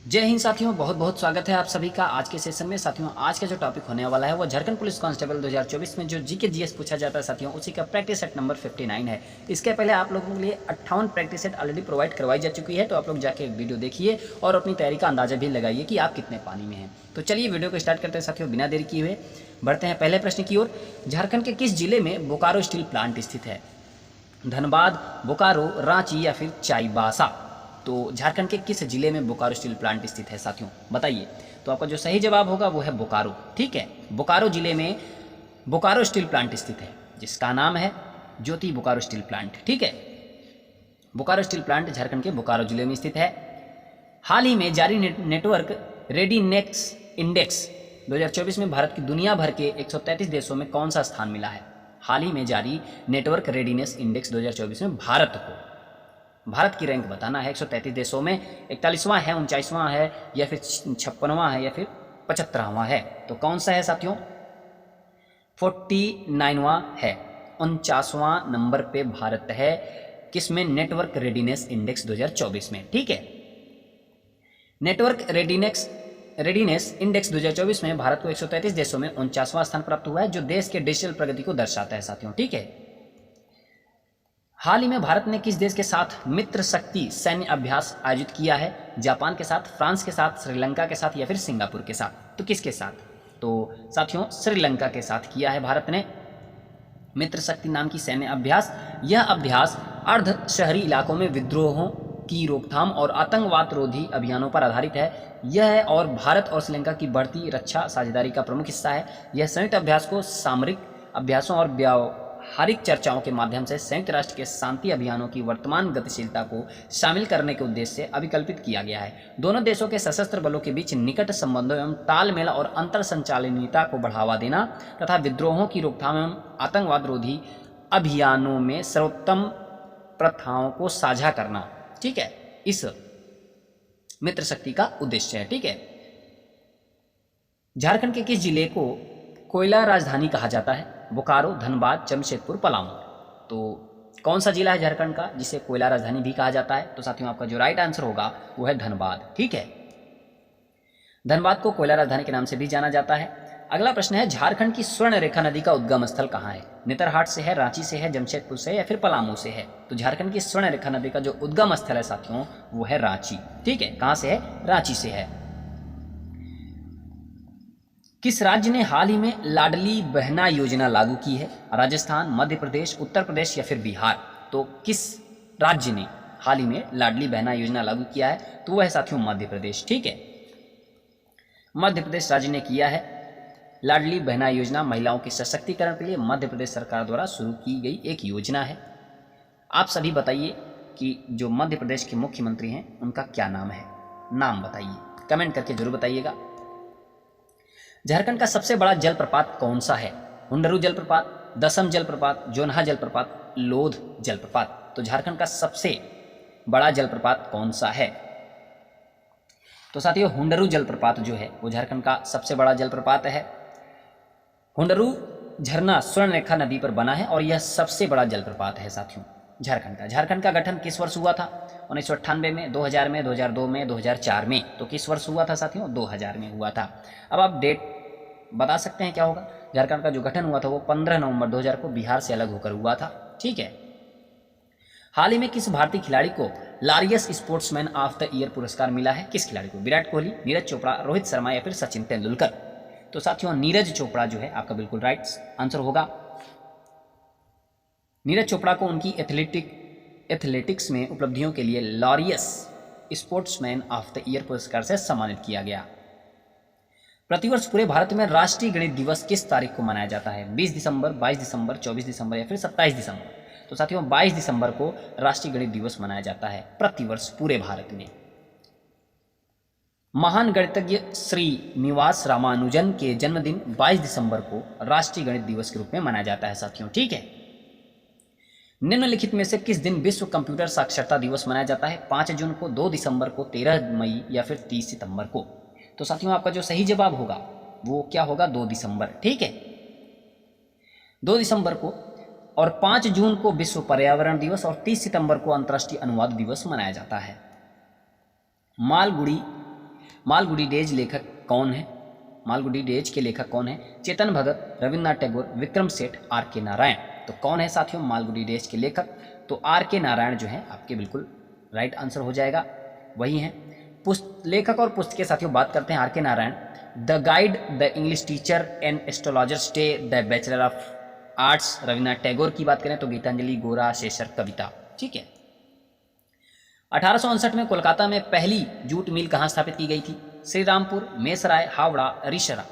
जय हिंद साथियों, बहुत बहुत स्वागत है आप सभी का आज के सेशन में। साथियों, आज का जो टॉपिक होने वाला है वो झारखंड पुलिस कांस्टेबल 2024 में जो जीके जीएस पूछा जाता है साथियों, उसी का प्रैक्टिस सेट नंबर 59 है। इसके पहले आप लोगों के लिए 58 प्रैक्टिस सेट ऑलरेडी प्रोवाइड करवाई जा चुकी है, तो आप लोग जाके वीडियो देखिए और अपनी तैयारी का अंदाजा भी लगाइए कि आप कितने पानी में हैं। तो चलिए वीडियो को स्टार्ट करते हैं साथियों, बिना देरी किए हुए बढ़ते हैं पहले प्रश्न की ओर। झारखंड के किस जिले में बोकारो स्टील प्लांट स्थित है? धनबाद, बोकारो, रांची या फिर चाईबासा? तो झारखंड के किस जिले में बोकारो स्टील प्लांट स्थित है साथियों, बताइए। तो आपका जो सही जवाब होगा वो है बोकारो। ठीक है, बोकारो जिले में बोकारो स्टील प्लांट स्थित है, जिसका नाम है ज्योति बोकारो स्टील प्लांट। ठीक है, बोकारो स्टील प्लांट झारखंड के बोकारो जिले में स्थित है। हाल ही में जारी नेटवर्क रेडीनेस इंडेक्स 2024 में भारत की दुनिया भर के 133 देशों में कौन सा स्थान मिला है? हाल ही में जारी नेटवर्क रेडीनेस इंडेक्स 2024 में भारत की रैंक बताना है। 133 देशों में 41वां है, 49वां है या फिर 56वां है या फिर 75वां है? तो कौन सा है साथियों? 49वां है, 49वां नंबर पे भारत है। किसमें? नेटवर्क रेडीनेस इंडेक्स 2024 में। ठीक है, नेटवर्क रेडीनेस इंडेक्स 2024 में भारत को 133 देशों में 49वां स्थान प्राप्त हुआ है, जो देश के डिजिटल प्रगति को दर्शाता है साथियों। ठीक है, हाल ही में भारत ने किस देश के साथ मित्र शक्ति सैन्य अभ्यास आयोजित किया है? जापान के साथ, फ्रांस के साथ, श्रीलंका के साथ या फिर सिंगापुर के साथ? तो किसके साथ? तो साथियों, श्रीलंका के साथ किया है भारत ने मित्र शक्ति नाम की सैन्य अभ्यास। यह अभ्यास अर्ध शहरी इलाकों में विद्रोहों की रोकथाम और आतंकवाद रोधी अभियानों पर आधारित है। यह और भारत और श्रीलंका की बढ़ती रक्षा साझेदारी का प्रमुख हिस्सा है। यह संयुक्त अभ्यास को सामरिक अभ्यासों और व्यावहारिक चर्चाओं के माध्यम से संयुक्त राष्ट्र के शांति अभियानों की वर्तमान गतिशीलता को शामिल करने के उद्देश्य से अभिकल्पित किया गया है। दोनों देशों के सशस्त्र बलों के बीच निकट संबंधों एवं तालमेल और अंतर संचालनीयता को बढ़ावा देना तथा विद्रोहों की रोकथाम एवं आतंकवाद रोधी अभियानों में सर्वोत्तम प्रथाओं को साझा करना, ठीक है, इस मित्र शक्ति का उद्देश्य है। ठीक है, झारखंड के किस जिले को कोयला राजधानी कहा जाता है? बोकारो, धनबाद, जमशेदपुर, पलामू? तो कौन सा जिला है झारखंड का जिसे कोयला राजधानी भी कहा जाता है? तो साथियों, आपका जो राइट आंसर होगा वो है धनबाद। ठीक है, धनबाद को कोयला राजधानी के नाम से भी जाना जाता है। अगला प्रश्न है, झारखंड की स्वर्ण रेखा नदी का उद्गम स्थल कहाँ है? नेतरहाट से है, रांची से है, जमशेदपुर से है या फिर पलामू से है? तो झारखंड की स्वर्ण रेखा नदी का जो उद्गम स्थल है साथियों वो है रांची। ठीक है, कहाँ से है? रांची से है। किस राज्य ने हाल ही में लाडली बहना योजना लागू की है? राजस्थान, मध्य प्रदेश, उत्तर प्रदेश या फिर बिहार? तो किस राज्य ने हाल ही में लाडली बहना योजना लागू किया है? तो वह है साथियों मध्य प्रदेश। ठीक है, मध्य प्रदेश राज्य ने किया है। लाडली बहना योजना महिलाओं के सशक्तिकरण के लिए मध्य प्रदेश सरकार द्वारा शुरू की गई एक योजना है। आप सभी बताइए कि जो मध्य प्रदेश के मुख्यमंत्री हैं उनका क्या नाम है? नाम बताइए, कमेंट करके जरूर बताइएगा। झारखंड का सबसे बड़ा जलप्रपात कौन सा है? हुंडरू जलप्रपात, दसम जलप्रपात, जोन्हा जलप्रपात, लोध जलप्रपात? तो झारखंड का सबसे बड़ा जलप्रपात कौन सा है? तो साथियों, हुंडरू जलप्रपात जो है वो झारखंड का सबसे बड़ा जलप्रपात है। हुंडरू झरना स्वर्ण रेखा नदी पर बना है और यह सबसे बड़ा जलप्रपात है साथियों झारखंड का। झारखंड का गठन किस वर्ष हुआ था? 1998 में, 2000 में, 2002 में, 2004 में? तो किस वर्ष हुआ था साथियों? 2000 में हुआ था। अब आप डेट बता सकते हैं क्या होगा? झारखंड का जो गठन हुआ था वो 15 नवंबर 2000 को बिहार से अलग होकर हुआ था। ठीक है, हाल ही में किस भारतीय खिलाड़ी को लारियस स्पोर्ट्समैन ऑफ द ईयर पुरस्कार मिला है? किस खिलाड़ी को? विराट कोहली, नीरज चोपड़ा, रोहित शर्मा या फिर सचिन तेंदुलकर? तो साथियों, नीरज चोपड़ा जो है आपका बिल्कुल राइट आंसर होगा। नीरज चोपड़ा को उनकी एथलेटिक्स में उपलब्धियों के लिए Laureus sportsman of the year पुरस्कार से सम्मानित किया गया। प्रतिवर्ष पूरे भारत में राष्ट्रीय गणित दिवस किस तारीख को मनाया जाता है? 20 दिसंबर, 22 दिसंबर, 24 दिसंबर या फिर 27 दिसंबर? तो साथियों, 22 दिसंबर को राष्ट्रीय गणित दिवस मनाया जाता है प्रतिवर्ष पूरे भारत में। महान गणितज्ञ श्री निवास रामानुजन के जन्मदिन 22 दिसंबर को राष्ट्रीय गणित दिवस के रूप में मनाया जाता है साथियों। ठीक है, निम्नलिखित में से किस दिन विश्व कंप्यूटर साक्षरता दिवस मनाया जाता है? 5 जून को, 2 दिसंबर को, 13 मई या फिर 30 सितंबर को? तो साथियों, आपका जो सही जवाब होगा वो क्या होगा? 2 दिसंबर। ठीक है, 2 दिसंबर को और 5 जून को विश्व पर्यावरण दिवस और 30 सितंबर को अंतर्राष्ट्रीय अनुवाद दिवस मनाया जाता है। मालगुडी मालगुडी डेज लेखक कौन है? मालगुडी डेज के लेखक कौन है? चेतन भगत, रविन्द्रनाथ टैगोर, विक्रम सेठ, आर के नारायण। तो कौन है साथियों मालगुडी डेज के लेखक? तो आर के नारायण जो है आपके बिल्कुल राइट आंसर हो जाएगा, वही हैं। लेखक और पुस्तक के साथियों बात करते हैं आर के Narayan. The guide, the English teacher and astrologer stay, the bachelor of arts. Rabindranath Tagore की बात करें तो गीतांजलि, गोरा, शेषर, कविता। ठीक है। 1859 में कोलकाता में पहली जूट मिल कहाँ स्थापित की गई थी? श्रीरामपुर, मेसराय, हावड़ा, रिशरा।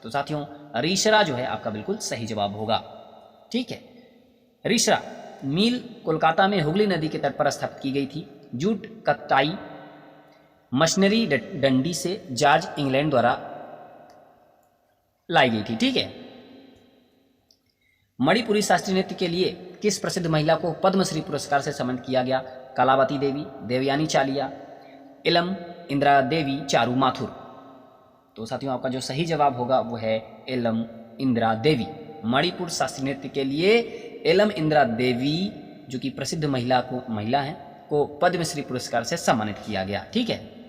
तो साथियों रिशरा जो है आपका बिल्कुल सही जवाब होगा। ठीक है। रिशरा मिल कोलकाता में हुगली नदी के तट पर स्थापित की गई थी। जूट कताई मशीनरी डंडी से जॉर्ज इंग्लैंड द्वारा लाई गई थी। ठीक है। मणिपुरी शास्त्रीय नृत्य के लिए किस प्रसिद्ध महिला को पद्मश्री पुरस्कार से सम्मानित किया गया? कलावती देवी, देवयानी चालिया, इलम इंदिरा देवी, चारू माथुर। तो साथियों आपका जो सही जवाब होगा वो है एलम इंदिरा देवी। मणिपुर शास्त्रीय नृत्य के लिए एलम इंदिरा देवी जो कि प्रसिद्ध महिला हैं को पद्मश्री पुरस्कार से सम्मानित किया गया। ठीक है।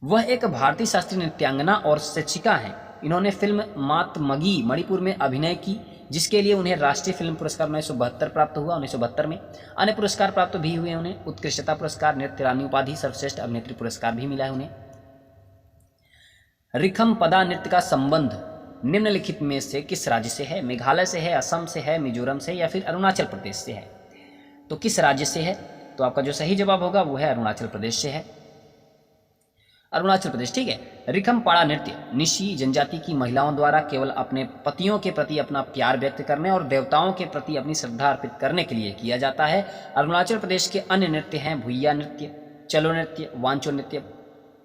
वह एक भारतीय शास्त्रीय नृत्यांगना और शिक्षिका हैं। इन्होंने फिल्म मातमगी मणिपुर में अभिनय की, जिसके लिए उन्हें राष्ट्रीय फिल्म पुरस्कार 1972 प्राप्त हुआ। 1972 में अन्य पुरस्कार प्राप्त भी हुए उन्हें। उत्कृष्टता पुरस्कार, नृत्य रानी उपाधि, सर्वश्रेष्ठ अभिनेत्री पुरस्कार भी मिला है उन्हें। रिखम पदा नृत्य का संबंध निम्नलिखित में से किस राज्य से है? मेघालय से है, असम से है, मिजोरम से या फिर अरुणाचल प्रदेश से है? तो किस राज्य से है? तो आपका जो सही जवाब होगा वो है अरुणाचल प्रदेश से है। अरुणाचल प्रदेश। ठीक है। रिखमपाड़ा नृत्य निशी जनजाति की महिलाओं द्वारा केवल अपने पतियों के प्रति अपना प्यार व्यक्त करने और देवताओं के प्रति अपनी श्रद्धा अर्पित करने के लिए किया जाता है। अरुणाचल प्रदेश के अन्य नृत्य हैं भुइया नृत्य, चलो नृत्य, वांचो नृत्य,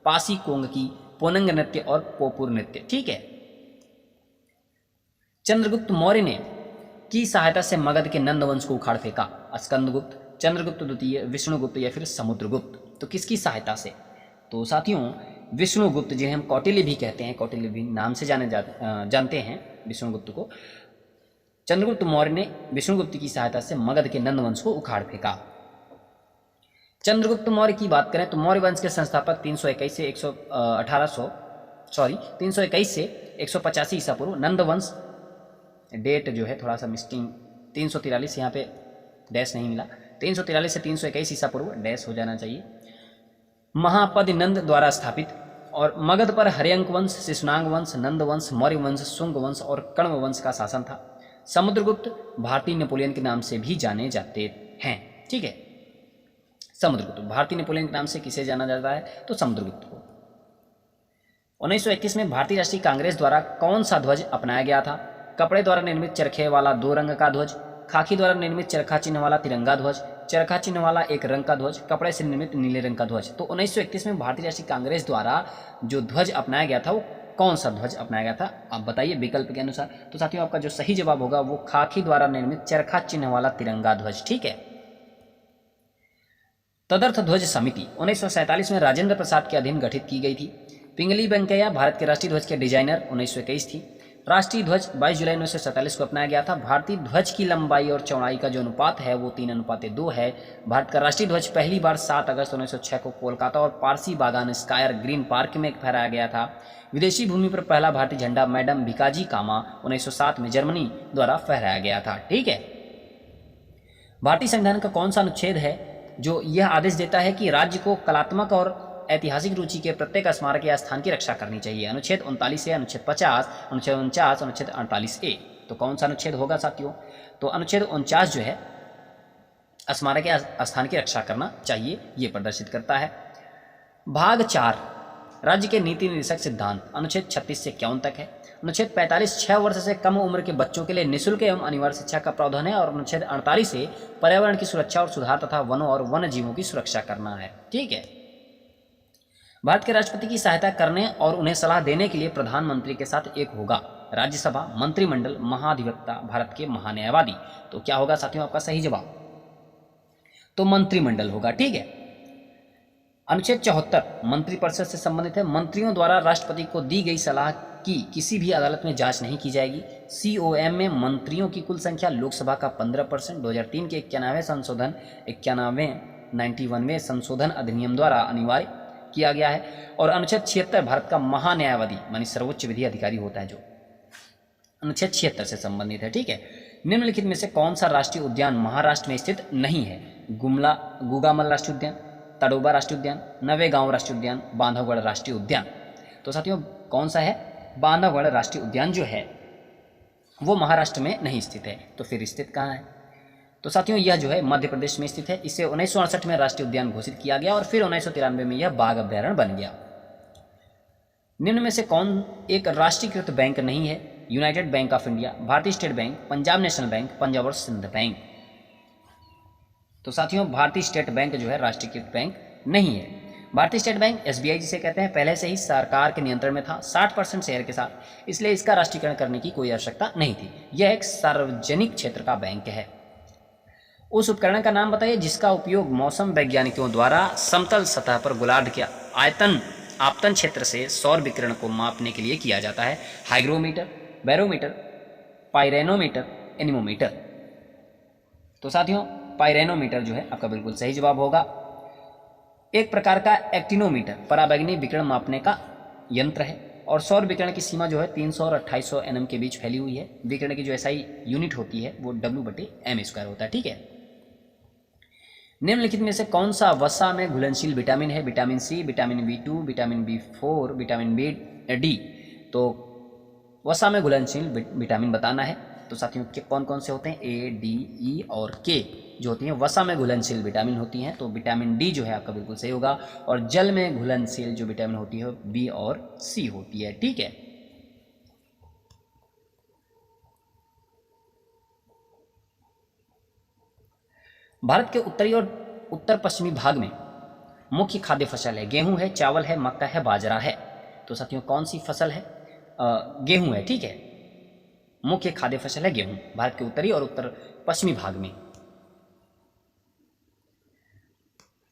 पासी कोंगकी, पोनंग नृत्य और पोपुर नृत्य। ठीक है। चंद्रगुप्त मौर्य ने की सहायता से मगध के नंद वंश को उखाड़ फेंका? स्कंदगुप्त, चंद्रगुप्त द्वितीय, विष्णुगुप्त या फिर समुद्रगुप्त। तो किसकी सहायता से? तो साथियों विष्णुगुप्त जिन्हें हम कौटिल्य भी कहते हैं, कौटिल्य भी नाम से जानते हैं विष्णुगुप्त को। चंद्रगुप्त मौर्य ने विष्णुगुप्त की सहायता से मगध के नंद वंश को उखाड़ फेंका। चंद्रगुप्त मौर्य की बात करें तो मौर्य वंश के संस्थापक 321 से 185 ईसा पूर्व। नंद वंश डेट जो है थोड़ा सा मिस्टिंग, 343 यहाँ पे डैश नहीं मिला, 343 से 321 ईसा पूर्व डैश हो जाना चाहिए। महापद नंद द्वारा स्थापित। और मगध पर हर्यंक वंश, शिशुनांग वंश, नंद वंश, मौर्य वंश, शुंग वंश और कण्व वंश का शासन था। समुद्रगुप्त भारतीय नेपोलियन के नाम से भी जाने जाते हैं। ठीक है। समुद्रगुप्त भारतीय नेपोलियन के नाम से किसे जाना जाता है? तो समुद्रगुप्त को। 1931 में भारतीय राष्ट्रीय कांग्रेस द्वारा कौन सा ध्वज अपनाया गया था? कपड़े द्वारा निर्मित चरखे वाला 2 रंग का ध्वज, खाकी द्वारा निर्मित चरखा चिन्ह वाला तिरंगा ध्वज, चरखा चिन्ह वाला 1 रंग का ध्वज, कपड़े से निर्मित नीले रंग का ध्वज। तो 1931 में भारतीय राष्ट्रीय कांग्रेस द्वारा जो ध्वज अपनाया गया था वो कौन सा ध्वज अपनाया गया था? आप बताइए विकल्प के अनुसार। तो साथियों आपका जो सही जवाब होगा वो खाकी द्वारा निर्मित चरखा चिन्ह वाला तिरंगा ध्वज। ठीक है। तदर्थ ध्वज समिति 1947 में राजेंद्र प्रसाद के अधीन गठित की गई थी। पिंगली वेंकैया भारत के राष्ट्रीय ध्वज के डिजाइनर 1921 थी। राष्ट्रीय ध्वज 22 जुलाई 1947 को अपनाया गया था। भारतीय ध्वज की लंबाई और चौड़ाई का जो अनुपात है वो 3:2 है। भारत का राष्ट्रीय ध्वज पहली बार 7 अगस्त 1906 को कोलकाता और पारसी बागान स्कायर ग्रीन पार्क में फहराया गया था। विदेशी भूमि पर पहला भारतीय झंडा मैडम भिकाजी कामा 1907 में जर्मनी द्वारा फहराया गया था। ठीक है। भारतीय संविधान का कौन सा अनुच्छेद है जो यह आदेश देता है कि राज्य को कलात्मक और ऐतिहासिक रुचि के प्रत्येक स्मारक या स्थान की रक्षा करनी चाहिए? अनुच्छेद 39 है, अनुच्छेद 50, अनुच्छेद 49, अनुच्छेद 48A। तो कौन सा अनुच्छेद होगा साथियों? तो अनुच्छेद 49 जो है स्मारक या स्थान की रक्षा करना चाहिए, ये प्रदर्शित करता है। भाग 4 राज्य के नीति निर्देशक सिद्धांत अनुच्छेद 36 से 51 तक है। अनुच्छेद 45 6 वर्ष से कम उम्र के बच्चों के लिए निःशुल्क एवं अनिवार्य शिक्षा का प्रावधान है। और अनुच्छेद 48 से पर्यावरण की सुरक्षा और सुधार तथा वनों और वन्य जीवों की सुरक्षा करना है। ठीक है। भारत के राष्ट्रपति की सहायता करने और उन्हें सलाह देने के लिए प्रधानमंत्री के साथ एक होगा राज्यसभा, मंत्रिमंडल, महाधिवक्ता, भारत के महान्यायवादी। तो क्या होगा साथियों आपका सही जवाब? तो मंत्रिमंडल होगा। ठीक है। अनुच्छेद 74 मंत्रिपरिषद से संबंधित है। मंत्रियों द्वारा राष्ट्रपति को दी गई सलाह की किसी भी अदालत में जांच नहीं की जाएगी। COM में मंत्रियों की कुल संख्या लोकसभा का 15%, 2003 के 91वें संशोधन 91वें संशोधन अधिनियम द्वारा अनिवार्य किया गया है। और अनुच्छेद 76 भारत का महान्यायवादी मानी सर्वोच्च विधि अधिकारी होता है, जो अनुच्छेद 76 से संबंधित है। ठीक है, निम्नलिखित में से कौन सा राष्ट्रीय उद्यान महाराष्ट्र में स्थित नहीं है? गुगामल राष्ट्रीय उद्यान, तडोबा राष्ट्रीय उद्यान, नवेगांव राष्ट्रीय उद्यान, बांधवगढ़ राष्ट्रीय उद्यान। तो साथियों कौन सा है? बांधवगढ़ राष्ट्रीय उद्यान जो है वो महाराष्ट्र में नहीं स्थित है। तो फिर स्थित कहाँ है? तो साथियों यह जो है मध्य प्रदेश में स्थित है। इसे 1968 में राष्ट्रीय उद्यान घोषित किया गया और फिर 1993 में यह बाघ अभ्यारण्य बन गया। निम्न में से कौन एक राष्ट्रीयकृत बैंक नहीं है? यूनाइटेड बैंक ऑफ इंडिया, भारतीय state bank, Punjab national bank, Punjab और सिंध बैंक। तो साथियों भारतीय स्टेट बैंक जो है राष्ट्रीयकृत बैंक नहीं है। भारतीय स्टेट बैंक SBI जिसे कहते हैं पहले से ही सरकार के नियंत्रण में था 60% शेयर के साथ, इसलिए इसका राष्ट्रीयकरण करने की कोई आवश्यकता नहीं थी। यह एक सार्वजनिक क्षेत्र का बैंक है। उस उपकरण का नाम बताइए जिसका उपयोग मौसम वैज्ञानिकों द्वारा समतल सतह पर गोलार्ध के आपतन क्षेत्र से सौर विकिरण को मापने के लिए किया जाता है। Hygrometer, barometer, pyranometer, anemometer. तो साथियों पाइरेनोमीटर जो है आपका बिल्कुल सही जवाब होगा। एक प्रकार का एक्टिनोमीटर पराबैंगनी विकिरण मापने का यंत्र है और सौर विकिरण की सीमा जो है 300 और 2800 nm के बीच फैली हुई है। विकिरण की जो SI यूनिट होती है वो W/m² होता है। ठीक है, निम्नलिखित में से कौन सा वसा में घुलनशील विटामिन है? Vitamin C, vitamin B2, vitamin B4, vitamin D। तो वसा में घुलनशील विटामिन बताना है। तो साथियों कौन कौन से होते हैं? A, D, E और K जो होती हैं वसा में घुलनशील विटामिन होती हैं। तो विटामिन D जो है आपका बिल्कुल सही होगा। और जल में घुलनशील जो विटामिन होती है B और C होती है। ठीक है, भारत के उत्तरी और उत्तर पश्चिमी भाग में मुख्य खाद्य फसल है। गेहूं है, चावल है, मक्का है, बाजरा है। तो साथियों कौन सी फसल है? गेहूं है। ठीक है, मुख्य खाद्य फसल है गेहूं भारत के उत्तरी और उत्तर पश्चिमी भाग में।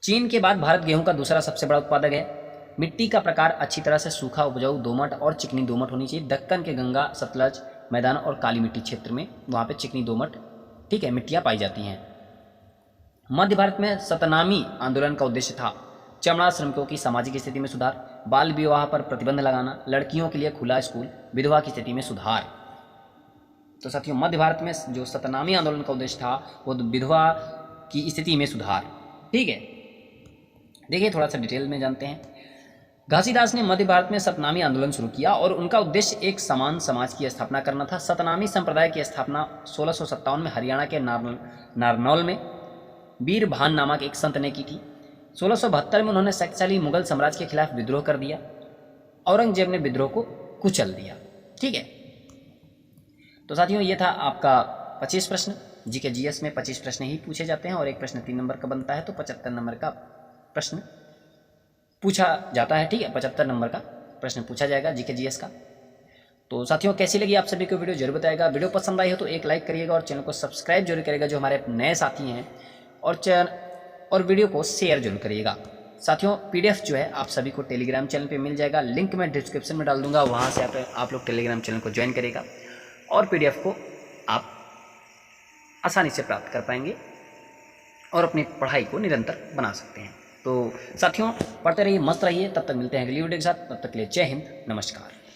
चीन के बाद भारत गेहूं का दूसरा सबसे बड़ा उत्पादक है। मिट्टी का प्रकार अच्छी तरह से सूखा, उपजाऊ, दोमट और चिकनी दोमट होनी चाहिए। दक्कन के गंगा, सतलज मैदान और काली मिट्टी क्षेत्र में वहाँ पे चिकनी दोमट ठीक है मिट्टियाँ पाई जाती हैं। मध्य भारत में सतनामी आंदोलन का उद्देश्य था चमड़ा श्रमिकों की सामाजिक स्थिति में सुधार, बाल विवाह पर प्रतिबंध लगाना, लड़कियों के लिए खुला स्कूल, विधवा की स्थिति में सुधार। तो साथियों मध्य भारत में जो सतनामी आंदोलन का उद्देश्य था वो विधवा की स्थिति में सुधार। ठीक है, देखिए थोड़ा सा डिटेल में जानते हैं। घासीदास ने मध्य भारत में सतनामी आंदोलन शुरू किया और उनका उद्देश्य एक समान समाज की स्थापना करना था। सतनामी संप्रदाय की स्थापना 1657 में हरियाणा के नारनौल में वीर भान नामक एक संत ने की थी। 1672 में उन्होंने शक्तिशाली मुगल साम्राज्य के खिलाफ विद्रोह कर दिया। औरंगजेब ने विद्रोह को कुचल दिया। ठीक है, तो साथियों ये था आपका 25 प्रश्न। जीके जीएस में 25 प्रश्न ही पूछे जाते हैं और एक प्रश्न 3 नंबर का बनता है, तो 75 नंबर का प्रश्न पूछा जाता है। ठीक है, 75 नंबर का प्रश्न पूछा जाएगा जीके जीएस का। तो साथियों कैसी लगी आप सभी को वीडियो जरूर बताएगा। वीडियो पसंद आई हो तो एक लाइक करिएगा और चैनल को सब्सक्राइब जरूर करिएगा जो हमारे नए साथी हैं, और वीडियो को शेयर जरूर करिएगा। साथियों PDF जो है आप सभी को टेलीग्राम चैनल पे मिल जाएगा, लिंक मैं डिस्क्रिप्शन में डाल दूंगा, वहाँ से आप लोग टेलीग्राम चैनल को ज्वाइन करेगा और PDF को आप आसानी से प्राप्त कर पाएंगे और अपनी पढ़ाई को निरंतर बना सकते हैं। तो साथियों पढ़ते रहिए, मस्त रहिए। तब तक मिलते हैं अगली वीडियो के साथ। तब तक के लिए जय हिंद, नमस्कार।